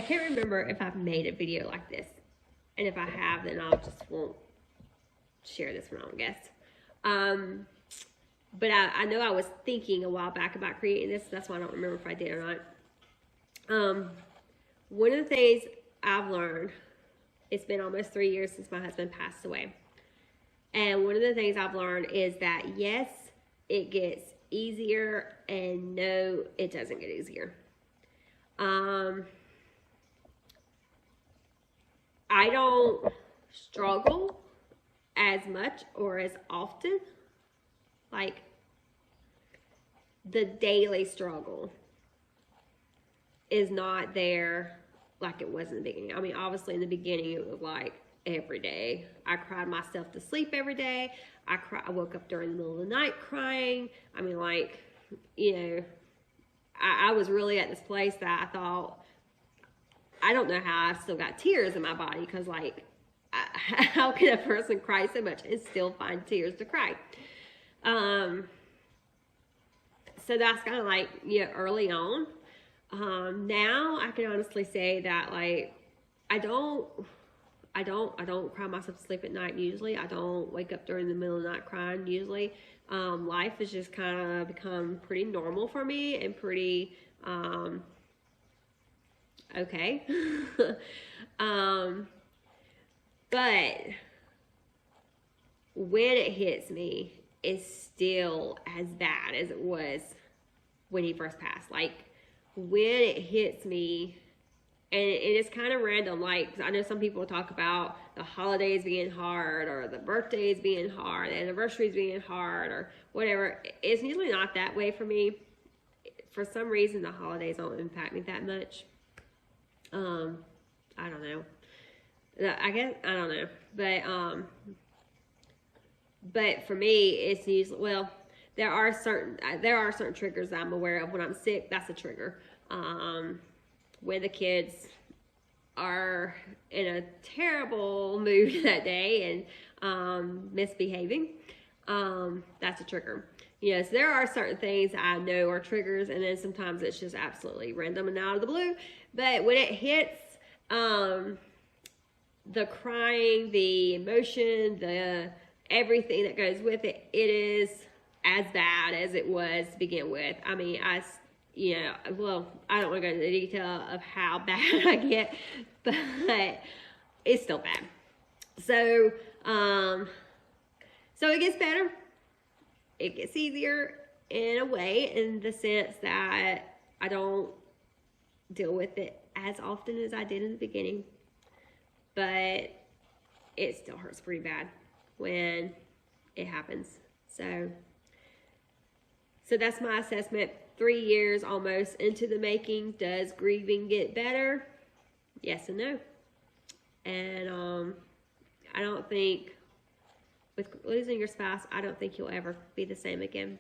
can't remember if I've made a video like this. And if I have, then I'll just won't share this one, I guess. But I know I was thinking a while back about creating this. That's why I don't remember if I did or not. One of the things I've learned, it's been almost 3 years since my husband passed away. And one of the things I've learned is that yes, it gets easier, and no, it doesn't get easier. I don't struggle as much or as often. Like, the daily struggle is not there like it was in the beginning. I mean, obviously in the beginning it was like every day. I cried myself to sleep every day. I woke up during the middle of the night crying. I mean, like, you know, I was really at this place that I thought, I don't know how I've still got tears in my body, because, like, how can a person cry so much and still find tears to cry? So that's kind of like, you know, early on. Now I can honestly say that, like, I don't cry myself to sleep at night usually. I don't wake up during the middle of the night crying usually. Life has just kind of become pretty normal for me and pretty, okay. But when it hits me, it's still as bad as it was when he first passed. Like, when it hits me, and it's kind of random, like, I know some people talk about the holidays being hard, or the birthdays being hard, the anniversaries being hard, or whatever. It's usually not that way for me. For some reason, the holidays don't impact me that much. I don't know. I guess, I don't know. But for me, it's usually, well, there are certain triggers that I'm aware of. When I'm sick, that's a trigger. When the kids are in a terrible mood that day and misbehaving, that's a trigger. You know, so there are certain things I know are triggers, and then sometimes it's just absolutely random and out of the blue. But when it hits, the crying, the emotion, the everything that goes with it, it is as bad as it was to begin with. I mean, you know, well, I don't want to go into the detail of how bad I get, but it's still bad. So, so it gets better. It gets easier in a way, in the sense that I don't deal with it as often as I did in the beginning, but it still hurts pretty bad when it happens. So that's my assessment. 3 years almost into the making. Does grieving get better? Yes and no. And I don't think, with losing your spouse, I don't think you'll ever be the same again.